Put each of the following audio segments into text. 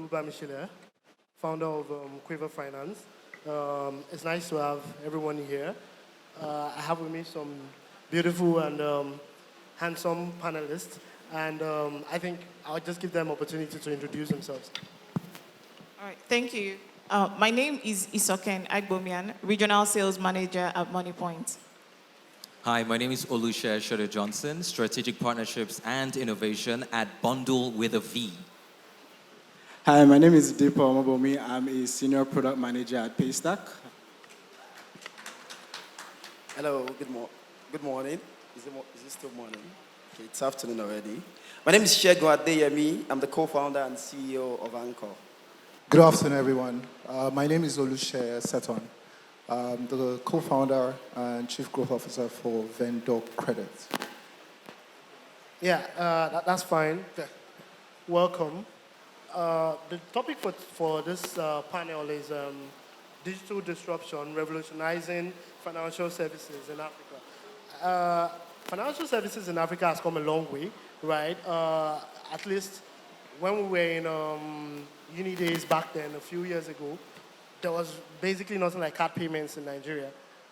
Omololu Bamisile, founder of Quiver Finance. It's nice to have everyone here. I have with me some beautiful and handsome panelists, and I think I'll just give them opportunity to introduce themselves. All right, thank you. My name is Isoken Aigbomian, Regional Sales Manager at Moniepoint. Hi, my name is Oluseye Soyode Johnson, Strategic Partnerships and Innovation at Bundle with a V. Hi, my name is Deepa Omobomi. I'm a Senior Product Manager at Paystack. Hello, good morning. Is it still morning? Okay, it's afternoon already. My name is Segun Adeyemi. I'm the co-founder and CEO of Anchor. Good afternoon, everyone. My name is Oluseye Seton. I'm the co-founder and chief growth officer for Vendocredit. Yeah, that's fine. Welcome. The topic for this panel is digital disruption, revolutionizing financial services in Africa. Financial services in Africa has come a long way, right? At least when we were in uni days back then, a few years ago, there was basically nothing like card payments in Nigeria.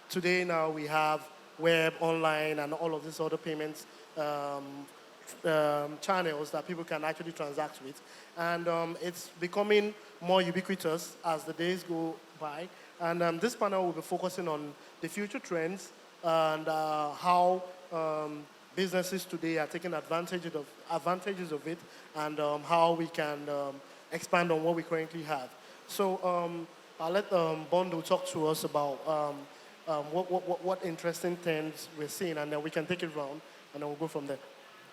Today now we have web, online, and all of these other payments channels that people can actually transact with. And it's becoming more ubiquitous as the days go by. And this panel will be focusing on the future trends and how businesses today are taking advantages of it, and how we can expand on what we currently have. So I'll let Bundle talk to us about what interesting things we're seeing, and then we can take it round, and then we'll go from there.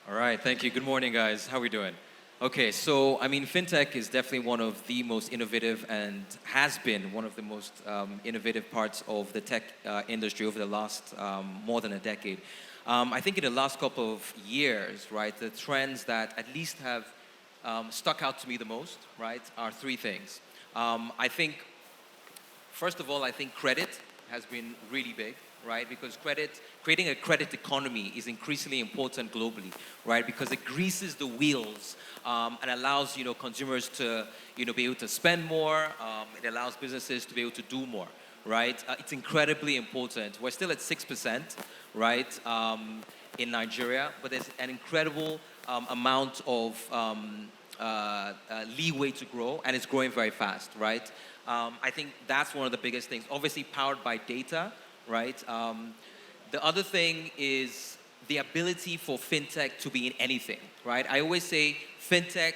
All right, thank you. Good morning, guys. How are we doing? Okay, so, Fintech is definitely one of the most innovative and has been one of the most innovative parts of the tech industry over the last more than a decade. I think in the last couple of years, right, the trends that at least have stuck out to me the most, right, are three things. I think, first of all, I think credit has been really big, right? Because creating a credit economy is increasingly important globally, right? Because it greases the wheels and allows, consumers to, be able to spend more. It allows businesses to be able to do more, right? It's incredibly important. We're still at 6%, right, in Nigeria, but there's an incredible amount of leeway to grow, and it's growing very fast, right? I think that's one of the biggest things. Obviously powered by data, right? The other thing is the ability for fintech to be in anything, right? I always say fintech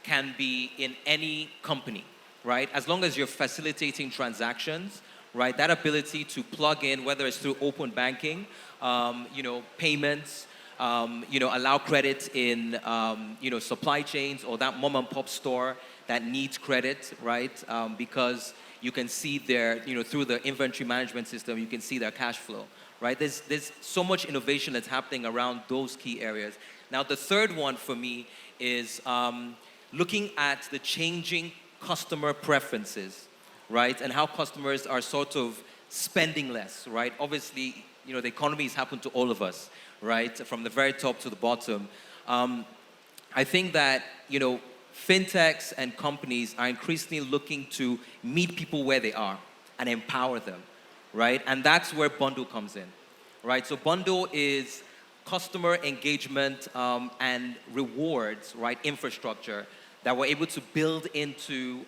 can be in any company, right? As long as you're facilitating transactions, right? That ability to plug in, whether it's through open banking, payments, allow credit in, supply chains, or that mom and pop store that needs credit, right? Because you can see their, through the inventory management system, you can see their cash flow, right? There's so much innovation that's happening around those key areas. Now, the third one for me is looking at the changing customer preferences, right? And how customers are sort of spending less, right? Obviously, the economy has happened to all of us, right? From the very top to the bottom. I think that, fintechs and companies are increasingly looking to meet people where they are and empower them, right? And that's where Bundle comes in, right? So Bundle is customer engagement and rewards, right, infrastructure that we're able to build into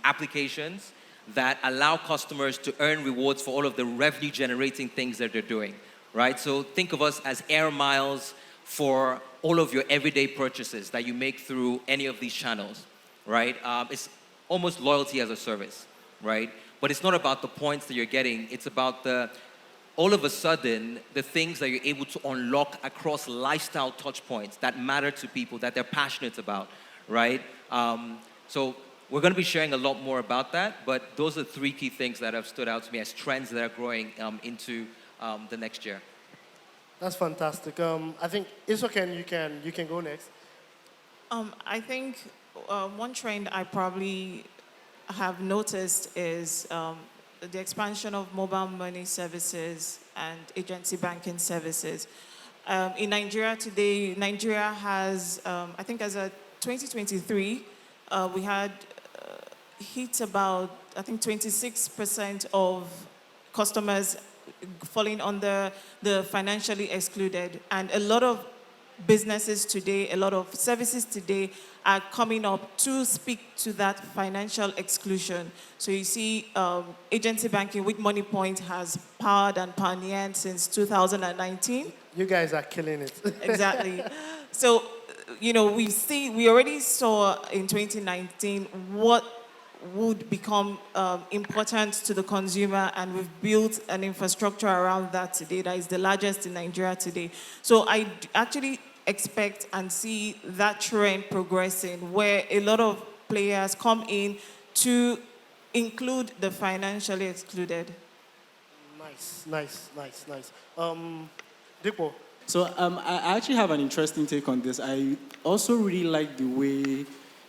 applications that allow customers to earn rewards for all of the revenue generating things that they're doing, right? So think of us as air miles for all of your everyday purchases that you make through any of these channels, right? It's almost loyalty as a service, right? But it's not about the points that you're getting. It's about all of a sudden, the things that you're able to unlock across lifestyle touch points that matter to people, that they're passionate about, right? So we're going to be sharing a lot more about that, but those are three key things that have stood out to me as trends that are growing into the next year. That's fantastic. I think Isoken, you can go next. I think one trend I probably have noticed is the expansion of mobile money services and agency banking services. In Nigeria today, Nigeria has, I think as of 2023, we had hit about, I think, 26% of customers falling under the financially excluded. And a lot of businesses today, a lot of services today are coming up to speak to that financial exclusion. So you see agency banking with Moniepoint has powered and pioneered since 2019. You guys are killing it. Exactly. So, you know, we already saw in 2019 what would become important to the consumer, and we've built an infrastructure around that today that is the largest in Nigeria today. So I actually expect and see that trend progressing, where a lot of players come in to include the financially excluded. Nice. Dipo, So I actually have an interesting take on this. I also really like the way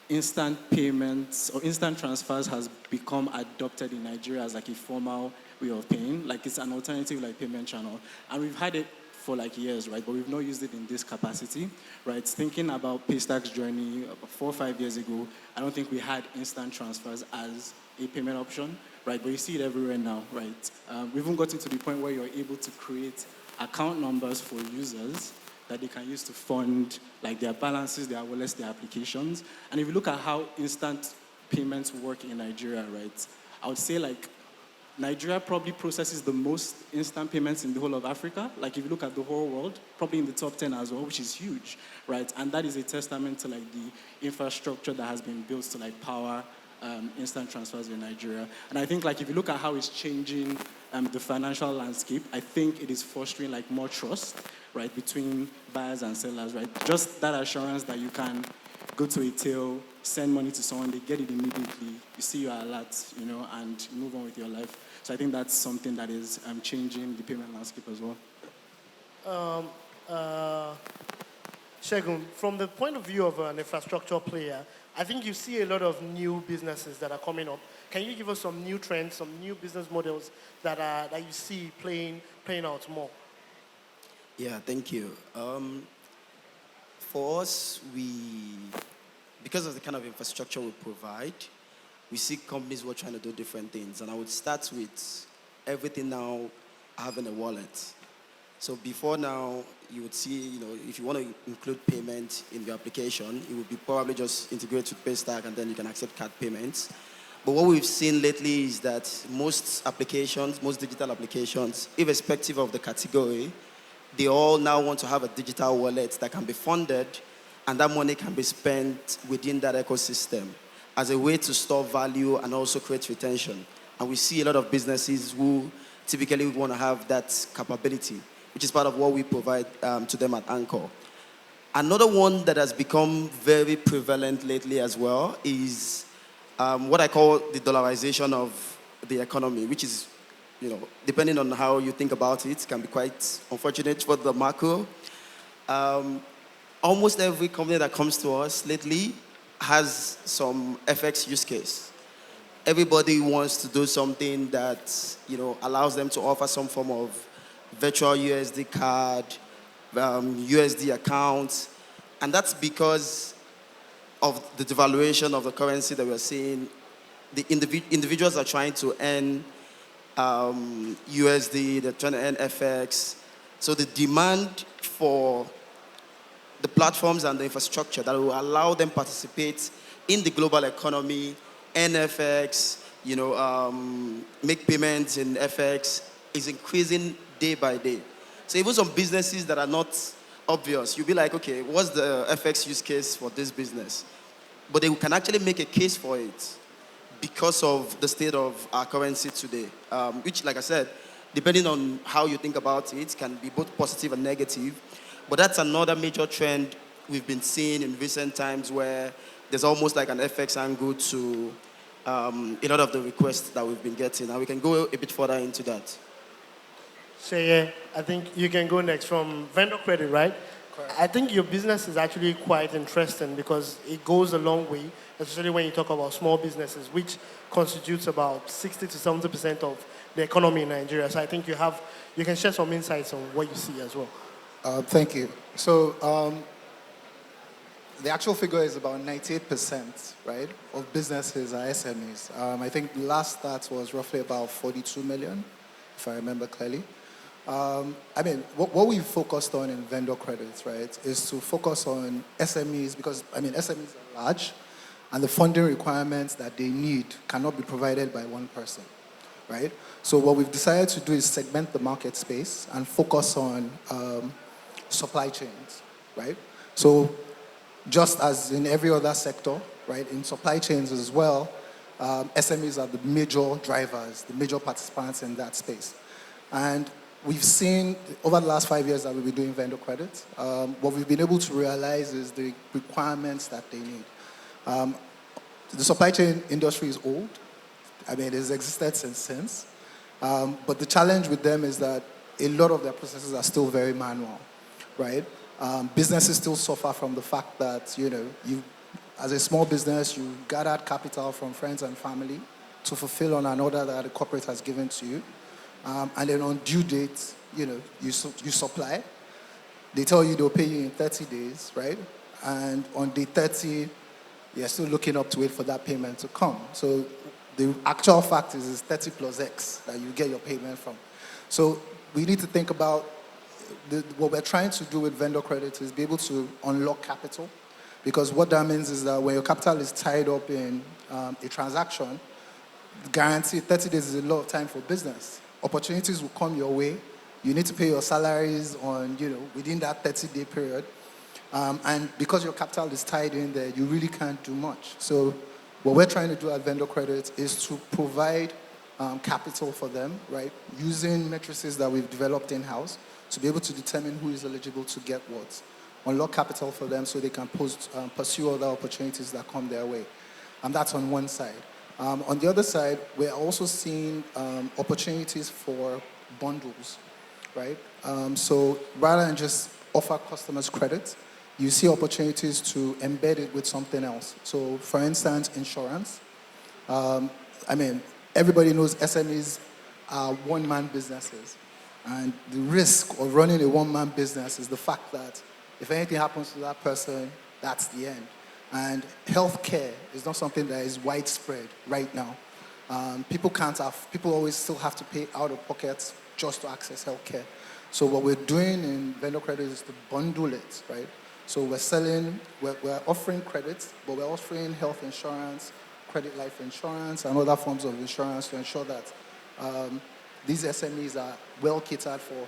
instant payments or instant transfers has become adopted in Nigeria as like a formal way of paying. Like it's an alternative like payment channel. And we've had it for like years, right? But we've not used it in this capacity, right? Thinking about Paystack's journey 4 or 5 years ago, I don't think we had instant transfers as a payment option, right? But you see it everywhere now, right? We've even gotten to the point where you're able to create account numbers for users that they can use to fund like their balances, their wallets, their applications. And if you look at how instant payments work in Nigeria, right? I would say like Nigeria probably processes the most instant payments in the whole of Africa. Like if you look at the whole world, probably in the top 10 as well, which is huge, right? And that is a testament to like the infrastructure that has been built to like power instant transfers in Nigeria. And I think like if you look at how it's changing the financial landscape, I think it is fostering like more trust, right, between buyers and sellers, right? Just that assurance that you can go to a till, send money to someone, they get it immediately, you see your alert, you know, and move on with your life. So I think that's something that is changing the payment landscape as well. Segun, from the point of view of an infrastructure player, I think you see a lot of new businesses that are coming up. Can you give us some new trends, some new business models that you see playing out more? Yeah, thank you. For us, because of the kind of infrastructure we provide, we see companies who are trying to do different things. And I would start with everything now having a wallet. So before now, you would see, you know, if you want to include payment in your application, it would be probably just integrate with Paystack and then you can accept card payments. But what we've seen lately is that most applications, most digital applications, irrespective of the category, they all now want to have a digital wallet that can be funded and that money can be spent within that ecosystem as a way to store value and also create retention. And we see a lot of businesses who typically want to have that capability, which is part of what we provide to them at Anchor. Another one that has become very prevalent lately as well is what I call the dollarization of the economy, which is, you know, depending on how you think about it, can be quite unfortunate for the macro. Almost every company that comes to us lately has some FX use case. Everybody wants to do something that, you know, allows them to offer some form of virtual USD card, USD account, and that's because of the devaluation of the currency that we're seeing. The individuals are trying to earn USD, they're trying to earn FX. So the demand for the platforms and the infrastructure that will allow them participate in the global economy, earn FX, you know, make payments in FX is increasing day by day. So even some businesses that are not obvious, you'll be like, okay, what's the FX use case for this business? But they can actually make a case for it because of the state of our currency today, which, like I said, depending on how you think about it, can be both positive and negative. But that's another major trend we've been seeing in recent times where there's almost like an FX angle to a lot of the requests that we've been getting. And we can go a bit further into that. Sheye, I think you can go next from Vendocredit, right? Correct. I think your business is actually quite interesting because it goes a long way, especially when you talk about small businesses, which constitutes about 60 to 70% of the economy in Nigeria. So I think you can share some insights on what you see as well. Thank you. So the actual figure is about 98%, right, of businesses are SMEs. I think the last stat was roughly about 42 million, if I remember clearly. I mean, what we focused on in Vendocredit, right, is to focus on SMEs because, I mean, SMEs are large and the funding requirements that they need cannot be provided by one person, right? So what we've decided to do is segment the market space and focus on supply chains, right? So just as in every other sector, right, in supply chains as well, SMEs are the major drivers, the major participants in that space. And we've seen over the last 5 years that we've been doing vendor credit, what we've been able to realize is the requirements that they need. The supply chain industry is old. I mean, it has existed since. But the challenge with them is that a lot of their processes are still very manual, right? Businesses still suffer from the fact that, you know, you, as a small business, you gathered capital from friends and family to fulfill on an order that the corporate has given to you. And then on due date, you know, you supply. They tell you they'll pay you in 30 days, right? And on day 30, you're still looking up to wait for that payment to come. So the actual fact is 30 plus X that you get your payment from. So we need to think about what we're trying to do with vendor credit is be able to unlock capital, because what that means is that when your capital is tied up in a transaction, guaranteed 30 days is a lot of time for business. Opportunities will come your way. You need to pay your salaries on, you know, within that 30-day period. And because your capital is tied in there, you really can't do much. So what we're trying to do at Vendor Credit is to provide capital for them, right, using matrices that we've developed in-house to be able to determine who is eligible to get what. Unlock capital for them so they can pursue other opportunities that come their way. And that's on one side. On the other side, we're also seeing opportunities for bundles, right? So rather than just offer customers credit, you see opportunities to embed it with something else. So for instance, insurance. I mean, everybody knows SMEs are one-man businesses. And the risk of running a one-man business is the fact that if anything happens to that person, that's the end. And healthcare is not something that is widespread right now. People always still have to pay out of pocket just to access healthcare. So what we're doing in vendor credit is to bundle it, right? So we're offering credit, but we're offering health insurance, credit life insurance, and other forms of insurance to ensure that these SMEs are well catered for,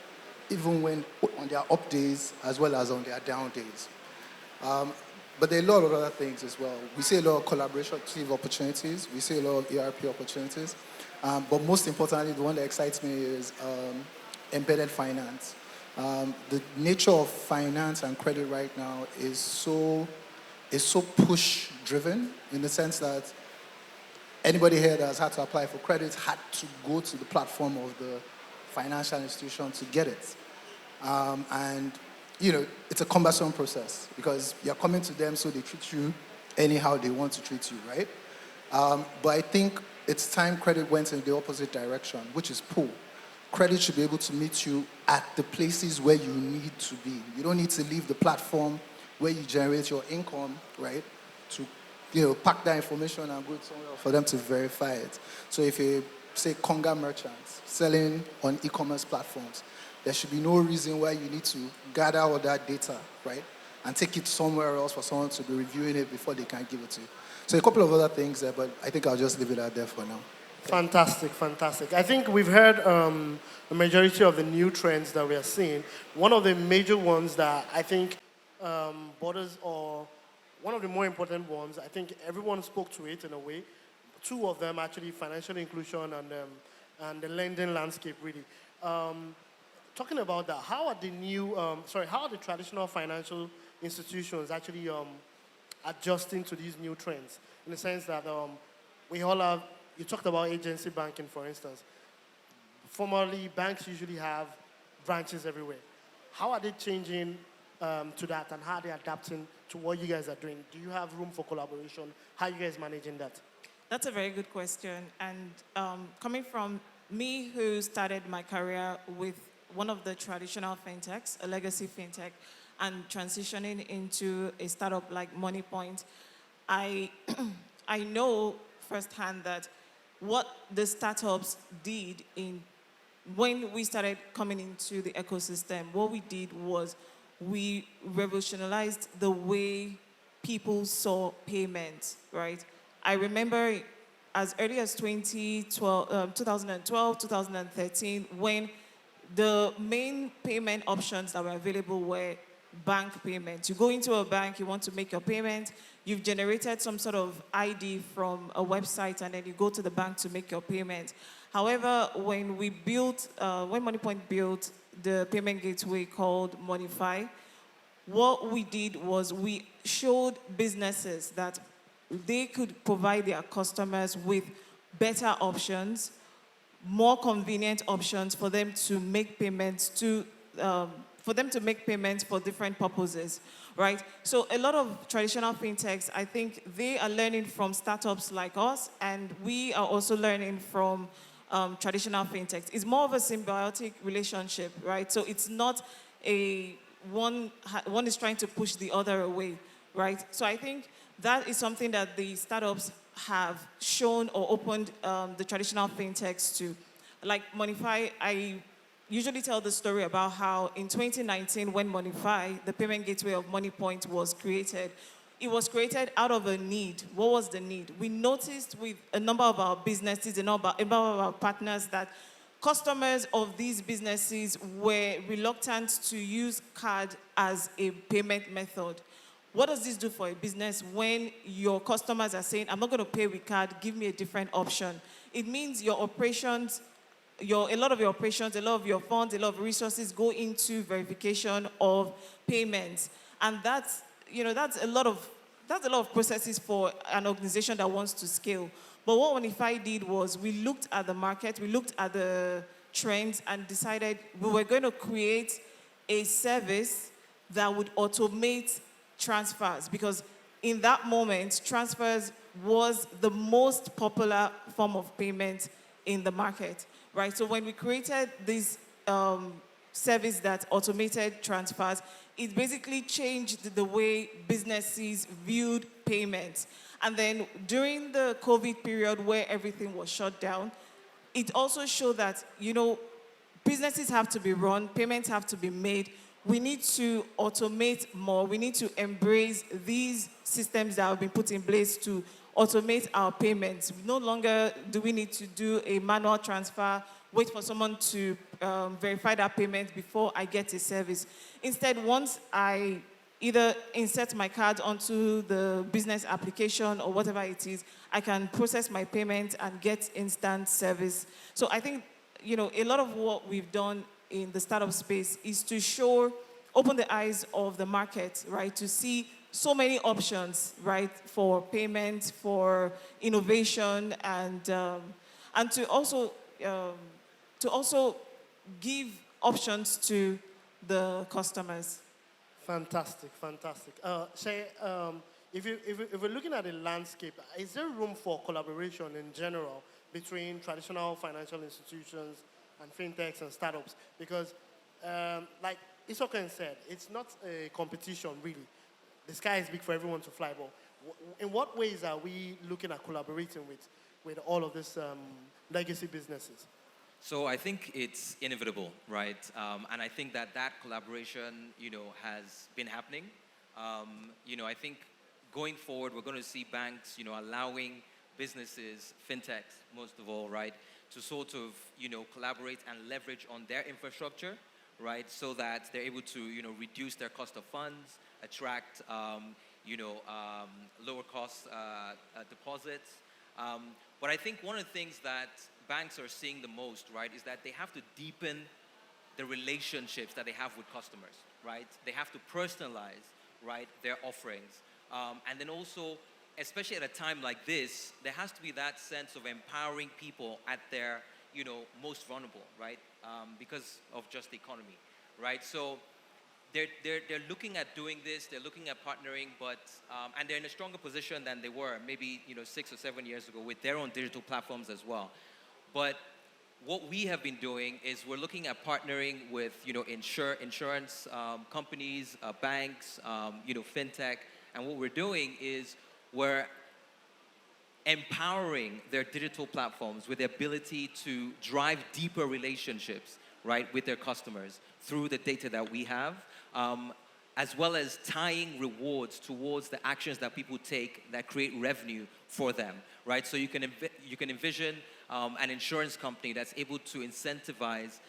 even when on their up days as well as on their down days. But there are a lot of other things as well. We see a lot of collaborative opportunities. We see a lot of ERP opportunities. But most importantly, the one that excites me is embedded finance. The nature of finance and credit right now is so push-driven in the sense that anybody here that has had to apply for credit had to go to the platform of the financial institution to get it. And you know, it's a cumbersome process because you're coming to them so they treat you anyhow they want to treat you, right? But I think it's time credit went in the opposite direction, which is pull. Credit should be able to meet you at the places where you need to be. You don't need to leave the platform where you generate your income, right, to, you know, pack that information and go somewhere for them to verify it. So if you say Conga merchants selling on e-commerce platforms, there should be no reason why you need to gather all that data, right, and take it somewhere else for someone to be reviewing it before they can give it to you. So a couple of other things there, but I think I'll just leave it out there for now. Fantastic, fantastic. I think we've heard the majority of the new trends that we are seeing. One of the major ones that I think borders, or one of the more important ones, I think everyone spoke to it in a way. Two of them actually, financial inclusion and the lending landscape, really. Talking about that, how are the traditional financial institutions actually adjusting to these new trends? In the sense that we all have, you talked about agency banking, for instance. Formerly, banks usually have branches everywhere. How are they changing to that, and how are they adapting to what you guys are doing? Do you have room for collaboration? How are you guys managing that? That's a very good question. And coming from me, who started my career with one of the traditional fintechs, a legacy fintech, and transitioning into a startup like Moniepoint, I, I know firsthand that what the startups did when we started coming into the ecosystem, what we did was we revolutionized the way people saw payments, right? I remember as early as 2012, 2013, when the main payment options that were available were bank payments. You go into a bank, you want to make your payment, you've generated some sort of ID from a website, and then you go to the bank to make your payment. However, when Moniepoint built the payment gateway called Monify, what we did was we showed businesses that they could provide their customers with better options, more convenient options for them to make payments for different purposes, right? So a lot of traditional fintechs, I think they are learning from startups like us, and we are also learning from traditional fintechs. It's more of a symbiotic relationship, right? So it's not one is trying to push the other away, right? So I think that is something that the startups have shown or opened the traditional fintechs to. Like Monify, I usually tell the story about how in 2019, when Monify, the payment gateway of Moniepoint, was created, it was created out of a need. What was the need? We noticed with a number of our businesses, a number of our partners, that customers of these businesses were reluctant to use card as a payment method. What does this do for a business when your customers are saying, I'm not going to pay with card, give me a different option? It means your operations, a lot of your operations, a lot of your funds, a lot of resources go into verification of payments. And that's a lot of processes for an organization that wants to scale. But what Onify did was we looked at the market, we looked at the trends, and decided we were going to create a service that would automate transfers, because in that moment, transfers was the most popular form of payment in the market, right? So when we created this service that automated transfers, it basically changed the way businesses viewed payments. And then during the COVID period where everything was shut down, it also showed that, businesses have to be run, payments have to be made. We need to automate more. We need to embrace these systems that have been put in place to automate our payments. No longer do we need to do a manual transfer, wait for someone to verify that payment before I get a service. Instead, once I either insert my card onto the business application or whatever it is, I can process my payment and get instant service. So I think, a lot of what we've done in the startup space is to open the eyes of the market, right? To see so many options, right, for payment, for innovation, and to also give options to the customers. Fantastic. Shay, if we're looking at the landscape, is there room for collaboration in general between traditional financial institutions and fintechs and startups? Because, like Isoken said, it's not a competition, really. The sky is big for everyone to fly, but in what ways are we looking at collaborating with all of these legacy businesses? So I think it's inevitable, right? And I think that collaboration, has been happening. I think going forward, we're going to see banks, allowing businesses, fintechs, most of all, right, to sort of, collaborate and leverage on their infrastructure, right, so that they're able to, reduce their cost of funds, attract, lower cost deposits. But I think one of the things that banks are seeing the most, right, is that they have to deepen the relationships that they have with customers, right? They have to personalize, right, their offerings. And then also, especially at a time like this, there has to be that sense of empowering people at their, most vulnerable, right? Because of just the economy, right? So they're looking at doing this, they're looking at partnering, but and they're in a stronger position than they were maybe 6 or 7 years ago with their own digital platforms as well. But what we have been doing is we're looking at partnering with, insurance companies, banks, fintech, and what we're doing is we're empowering their digital platforms with the ability to drive deeper relationships, right, with their customers through the data that we have, as well as tying rewards towards the actions that people take that create revenue for them, right? So you can envision an insurance company that's able to incentivize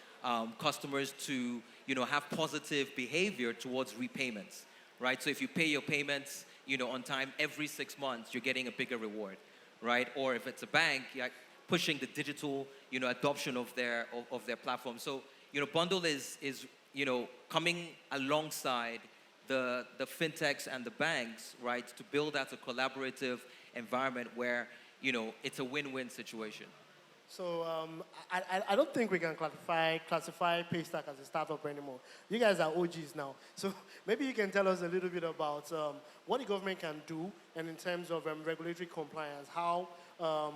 customers to, have positive behavior towards repayments, right? So if you pay your payments, on time every 6 months, you're getting a bigger reward, right? Or if it's a bank, you're pushing the digital, adoption of their platform. So, Bundle is coming alongside the fintechs and the banks, right, to build out a collaborative environment where, it's a win-win situation. So I don't think we can classify Paystack as a startup anymore. You guys are OGs now. So maybe you can tell us a little bit about what the government can do, and in terms of regulatory compliance, how are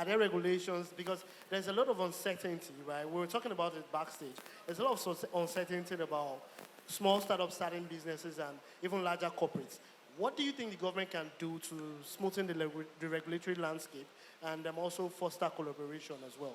there regulations? Because there's a lot of uncertainty, right? We were talking about it backstage. There's a lot of uncertainty about small startups starting businesses and even larger corporates. What do you think the government can do to smoothen the regulatory landscape and also foster collaboration as well?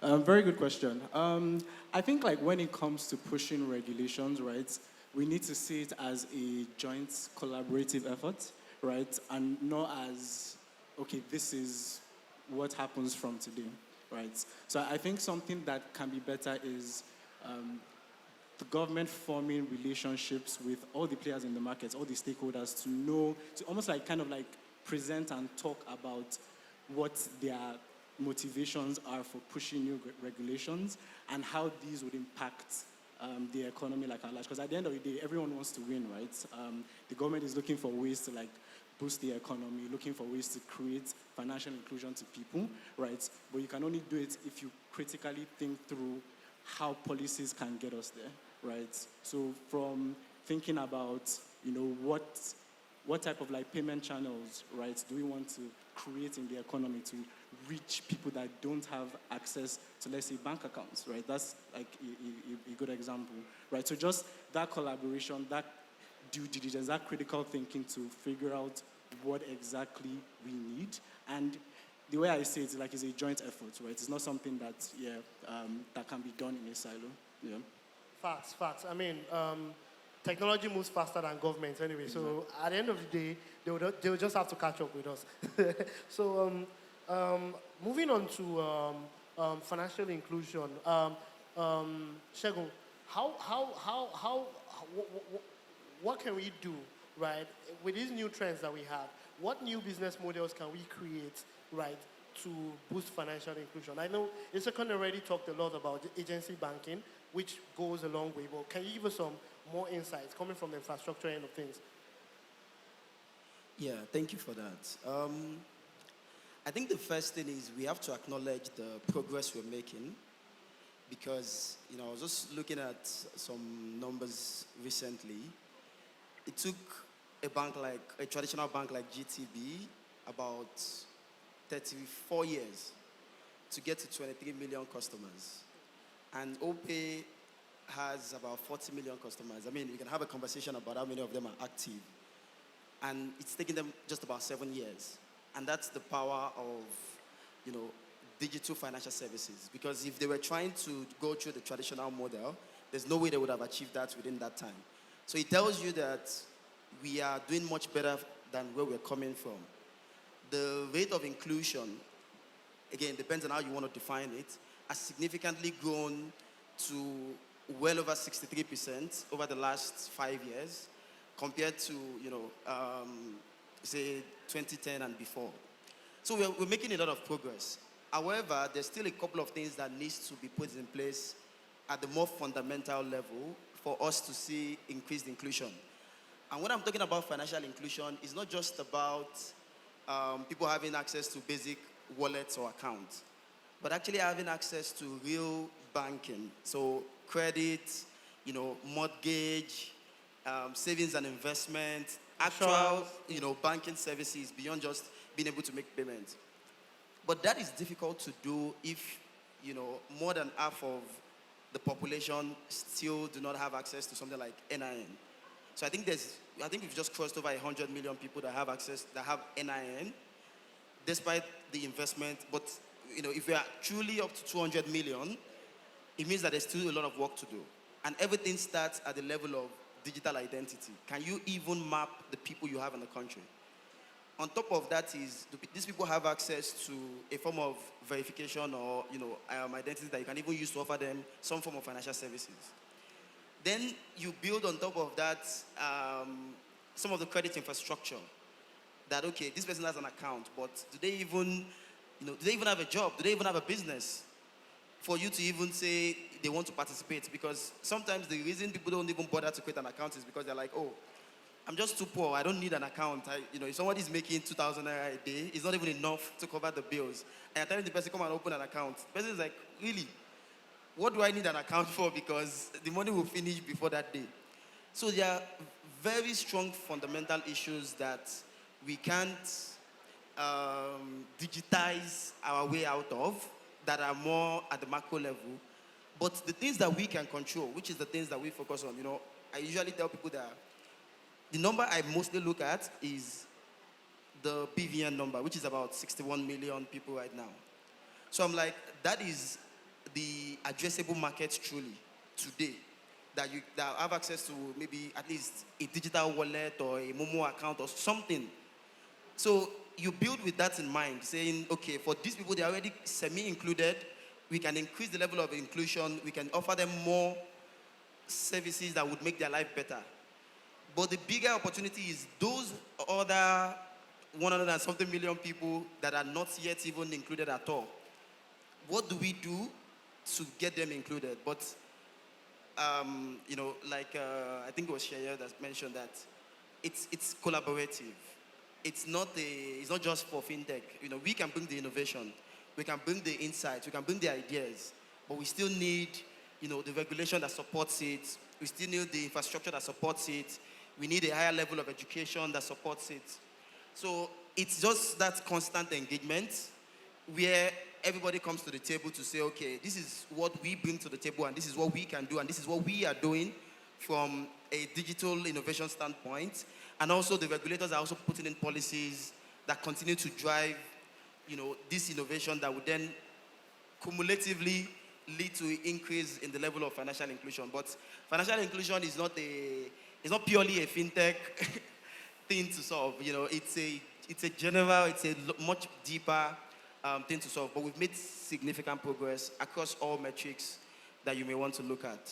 Yeah, very good question. I think when it comes to pushing regulations, right, we need to see it as a joint collaborative effort, right, and not as, okay, this is what happens from today, right? So I think something that can be better is the government forming relationships with all the players in the market, all the stakeholders, to almost present and talk about what their motivations are for pushing new regulations and how these would impact the economy at large. Because at the end of the day, everyone wants to win, right? The government is looking for ways to boost the economy, looking for ways to create financial inclusion to people, right? But you can only do it if you critically think through how policies can get us there, right? So from thinking about, what type of payment channels, right, do we want to create in the economy to reach people that don't have access to, let's say, bank accounts, right? That's a good example, right? So just that collaboration, that due diligence, that critical thinking to figure out what exactly we need. And the way I say it is a joint effort, right? It's not something that, that can be done in a silo. Yeah. Facts. I mean, technology moves faster than government anyway. So at the end of the day, they will just have to catch up with us. So moving on to financial inclusion, Segun, what can we do, right, with these new trends that we have? What new business models can we create, right, to boost financial inclusion? I know Isoken already talked a lot about agency banking, which goes a long way, but can you give us some more insights coming from the infrastructure end of things? Yeah, thank you for that. I think the first thing is we have to acknowledge the progress we're making, because, I was just looking at some numbers recently. It took a traditional bank like GTB about 34 years to get to 23 million customers. And OPay has about 40 million customers. I mean, we can have a conversation about how many of them are active. And it's taken them just about 7 years. And that's the power of, digital financial services. Because if they were trying to go through the traditional model, there's no way they would have achieved that within that time. So it tells you that we are doing much better than where we're coming from. The rate of inclusion, again, depends on how you want to define it, has significantly grown to well over 63% over the last 5 years, compared to, say 2010 and before. So we're making a lot of progress. However, there's still a couple of things that needs to be put in place at the more fundamental level for us to see increased inclusion. And when I'm talking about financial inclusion, it's not just about people having access to basic wallets or accounts, but actually having access to real banking. So credit, mortgage, savings and investment, actual, banking services beyond just being able to make payments. But that is difficult to do if, more than half of the population still do not have access to something like NIN. So I think we've just crossed over 100 million people that have access, that have NIN, despite the investment. But, if we are truly up to 200 million, it means that there's still a lot of work to do. And everything starts at the level of digital identity. Can you even map the people you have in the country? On top of that is, these people have access to a form of verification or, identity that you can even use to offer them some form of financial services. Then you build on top of that some of the credit infrastructure. That, okay, this person has an account, but do they even have a job? Do they even have a business? For you to even say they want to participate, because sometimes the reason people don't even bother to create an account is because they're like, oh, I'm just too poor, I don't need an account. If somebody's making 2,000 naira a day, it's not even enough to cover the bills. And I'm telling the person, come and open an account. The person is like, really? What do I need an account for? Because the money will finish before that day. So there are very strong fundamental issues that we can't digitize our way out of, that are more at the macro level. But the things that we can control, which is the things that we focus on, I usually tell people that the number I mostly look at is the BVN number, which is about 61 million people right now. So I'm like, that is the addressable market truly today, that have access to maybe at least a digital wallet or a Momo account or something. So you build with that in mind, saying, okay, for these people, they're already semi-included. We can increase the level of inclusion. We can offer them more services that would make their life better. But the bigger opportunity is those other 100 and something million people that are not yet even included at all. What do we do to get them included? But, I think it was Shaya that mentioned that it's collaborative. It's not just for fintech. We can bring the innovation, we can bring the insights, we can bring the ideas, but we still need, the regulation that supports it. We still need the infrastructure that supports it. We need a higher level of education that supports it. So it's just that constant engagement where everybody comes to the table to say, okay, this is what we bring to the table, and this is what we can do, and this is what we are doing from a digital innovation standpoint. And also the regulators are also putting in policies that continue to drive, this innovation that would then cumulatively lead to an increase in the level of financial inclusion. But financial inclusion is not purely a fintech thing to solve. It's a general, it's a much deeper thing to solve. But we've made significant progress across all metrics that you may want to look at.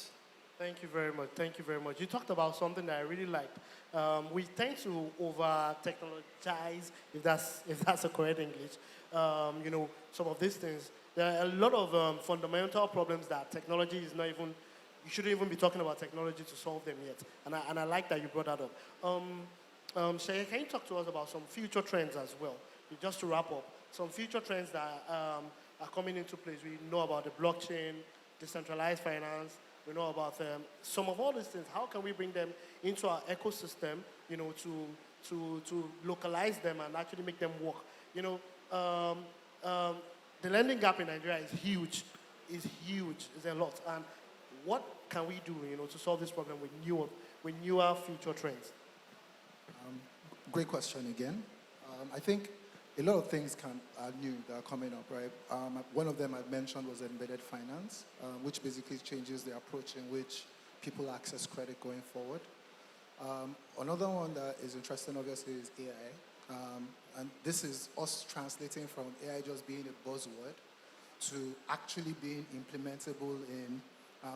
Thank you very much. Thank you very much. You talked about something that I really liked. We tend to over-technologize, if that's a correct English, some of these things. There are a lot of fundamental problems that technology is not even, you shouldn't even be talking about technology to solve them yet. And I like that you brought that up. Shaya, can you talk to us about some future trends as well? Just to wrap up, some future trends that are coming into place. We know about the blockchain, decentralized finance. We know about some of all these things. How can we bring them into our ecosystem, to localize them and actually make them work? The lending gap in Nigeria is huge. It's a lot. And what can we do, to solve this problem with newer future trends? Great question again. I think a lot of things are new that are coming up, right? One of them I mentioned was embedded finance, which basically changes the approach in which people access credit going forward. Another one that is interesting, obviously, is AI. And this is us translating from AI just being a buzzword to actually being implementable in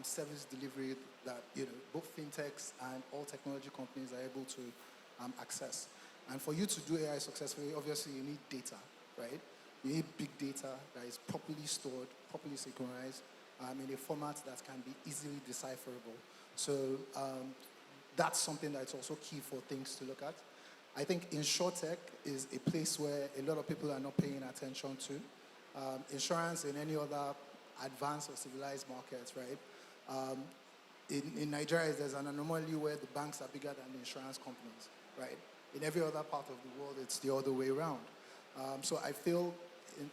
service delivery that both fintechs and all technology companies are able to access. And for you to do AI successfully, obviously you need data, right? You need big data that is properly stored, properly synchronized, in a format that can be easily decipherable. So that's something that's also key for things to look at. I think insurtech is a place where a lot of people are not paying attention to. Insurance in any other advanced or civilized markets, right? In Nigeria, there's an anomaly where the banks are bigger than the insurance companies, right? In every other part of the world, it's the other way around. So I feel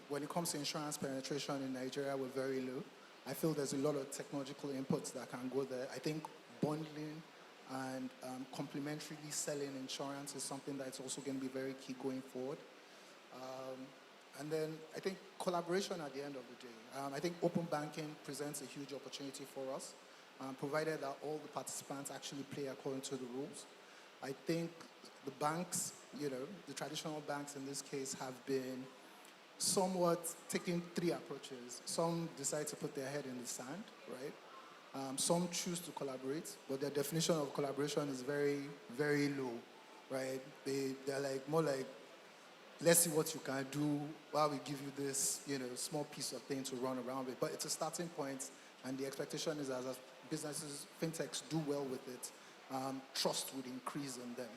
when it comes to insurance penetration in Nigeria, we're very low. I feel there's a lot of technological inputs that can go there. I think bundling and complementarily selling insurance is something that's also going to be very key going forward. And then I think collaboration at the end of the day. I think open banking presents a huge opportunity for us, provided that all the participants actually play according to the rules. I think the banks, the traditional banks in this case have been somewhat taking three approaches. Some decide to put their head in the sand, right? Some choose to collaborate, but their definition of collaboration is very, very low, right? They're like more like, let's see what you can do while we give you this, small piece of thing to run around with. But it's a starting point, and the expectation is as businesses, fintechs do well with it, trust would increase in them.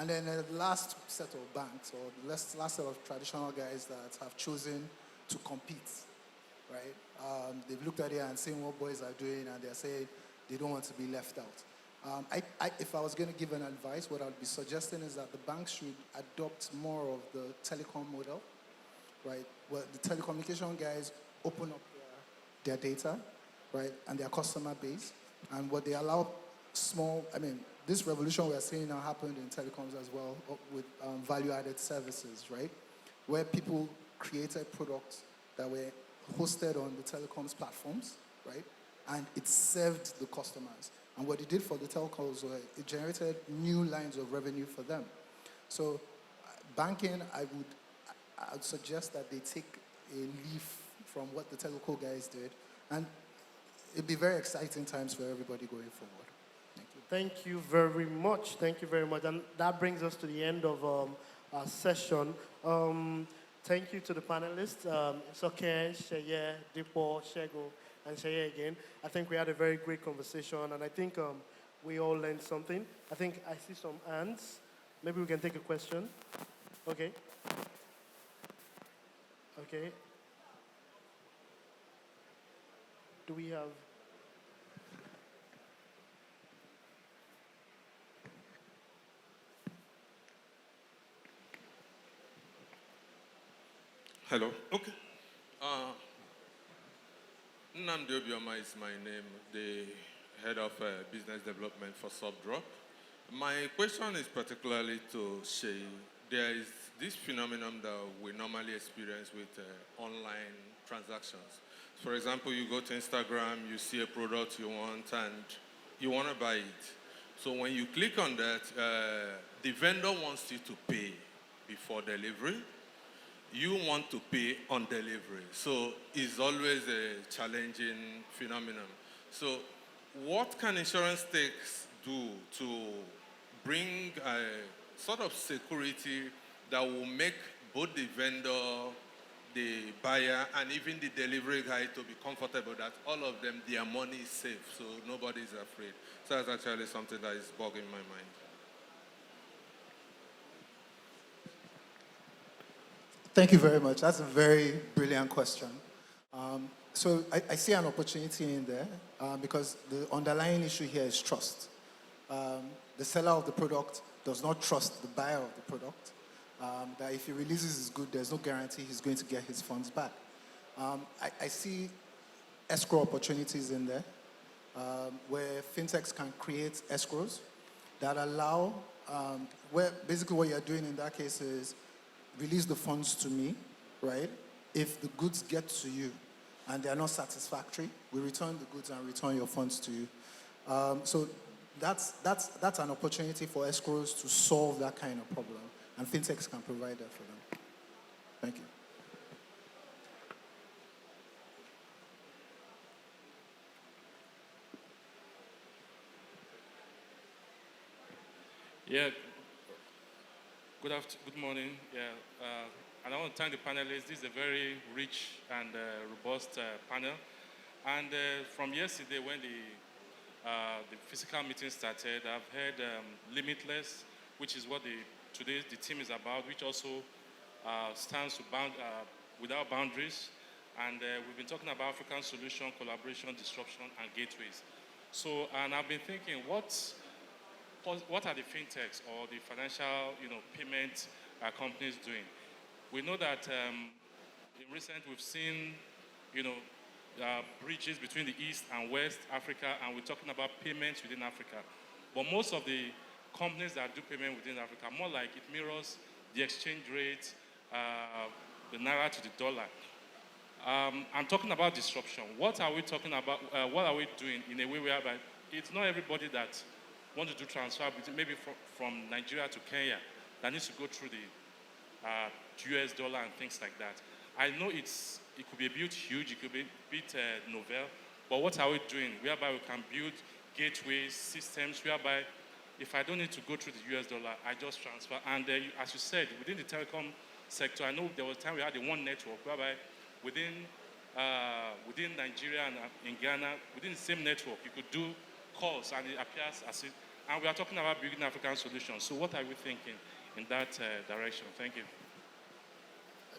And then the last set of banks, or the last set of traditional guys that have chosen to compete, right? They've looked at it and seen what boys are doing, and they're saying they don't want to be left out. If I was going to give an advice, what I'd be suggesting is that the banks should adopt more of the telecom model, right? Where the telecommunication guys open up their data, right, and their customer base, and what they allow this revolution we are seeing now happened in telecoms as well with value-added services, right? Where people created products that were hosted on the telecoms platforms, right? And it served the customers. And what it did for the telcos was it generated new lines of revenue for them. So banking, I would suggest that they take a leaf from what the telco guys did, and it'd be very exciting times for everybody going forward. Thank you. Thank you very much. Thank you very much. And that brings us to the end of our session. Thank you to the panelists, Isoken, Sheye, Dipo, Shego, and Sheye again. I think we had a very great conversation, and I think we all learned something. I think I see some hands. Maybe we can take a question. Okay. Okay. Do we have... Hello. Okay. Nnamdi Obioma is my name, the head of business development for Subdrop. My question is particularly to Shay. There is this phenomenon that we normally experience with online transactions. For example, you go to Instagram, you see a product you want, and you want to buy it. So when you click on that, the vendor wants you to pay before delivery. You want to pay on delivery. So it's always a challenging phenomenon. So what can insurance techs do to bring a sort of security that will make both the vendor, the buyer, and even the delivery guy to be comfortable that all of them, their money is safe, so nobody is afraid? So that's actually something that is bugging my mind. Thank you very much. That's a very brilliant question. So I see an opportunity in there because the underlying issue here is trust. The seller of the product does not trust the buyer of the product. That if he releases his good, there's no guarantee he's going to get his funds back. I see escrow opportunities in there where fintechs can create escrows that allow, where basically what you're doing in that case is release the funds to me, right? If the goods get to you and they are not satisfactory, we return the goods and return your funds to you. So that's an opportunity for escrows to solve that kind of problem, and fintechs can provide that for them. Thank you. Yeah. Good morning. Yeah, and I want to thank the panelists. This is a very rich and robust panel. And from yesterday, when the physical meeting started, I've heard limitless, which is what today the team is about, which also stands to without boundaries. And we've been talking about African solution, collaboration, disruption, and gateways. So, and I've been thinking, what are the fintechs or the financial, payment companies doing? We know that recent, we've seen, you know, bridges between the East and West Africa, and we're talking about payments within Africa. But most of the companies that do payment within Africa, more like it mirrors the exchange rate, the naira to the dollar. I'm talking about disruption. What are we talking about? What are we doing in a way whereby it's not everybody that wants to do transfer, maybe from Nigeria to Kenya, that needs to go through the US dollar and things like that. I know it could be a bit huge, it could be a bit novel, but what are we doing whereby we can build gateways, systems, whereby if I don't need to go through the US dollar, I just transfer. And as you said, within the telecom sector, I know there was a time we had the one network whereby within Nigeria and in Ghana, within the same network, you could do calls and it appears as if, and we are talking about building African solutions. So what are we thinking in that direction? Thank you.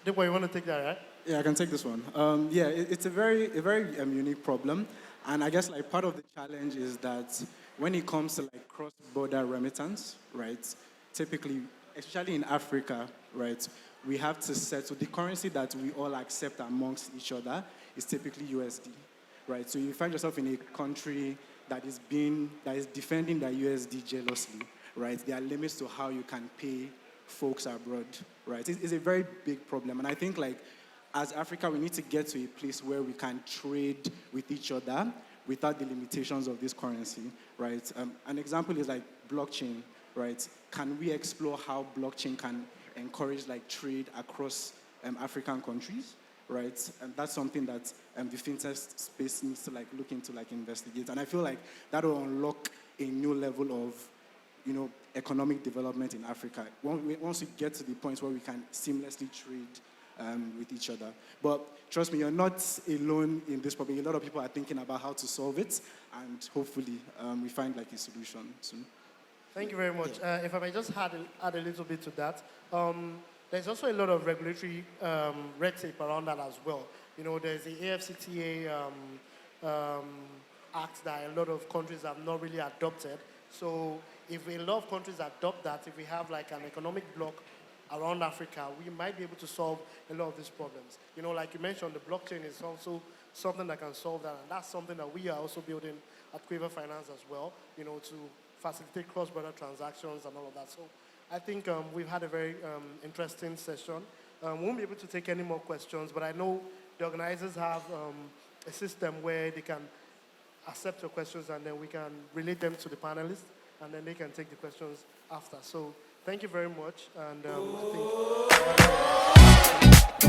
Deepo, you want to take that, right? Yeah, I can take this one. It's a very unique problem, and I guess like part of the challenge is that when it comes to like cross-border remittance, right? Typically, especially in Africa, right, we have to settle the currency that we all accept amongst each other is typically USD, right? So you find yourself in a country that is defending the USD jealously, right? There are limits to how you can pay folks abroad, right? It's a very big problem. And I think like as Africa, we need to get to a place where we can trade with each other without the limitations of this currency, right? An example is like blockchain, right? Can we explore how blockchain can encourage like trade across African countries, right? And that's something that the fintech space needs to like look into, like investigate. And I feel like that will unlock a new level of, you know, economic development in Africa. Once we get to the point where we can seamlessly trade with each other. But trust me, you're not alone in this problem. A lot of people are thinking about how to solve it, and hopefully we find like a solution soon. Thank you very much. If I may just add a little bit to that, there's also a lot of regulatory red tape around that as well. You know, there's the AFCTA act that a lot of countries have not really adopted. So if a lot of countries adopt that, if we have like an economic bloc around Africa, we might be able to solve a lot of these problems. You know, like you mentioned, the blockchain is also something that can solve that, and that's something that we are also building at Quiver Finance as well, you know, to facilitate cross-border transactions and all of that. So I think we've had a very interesting session. We won't be able to take any more questions, but I know the organizers have a system where they can accept your questions and then we can relate them to the panelists and then they can take the questions after. So thank you very much. And I think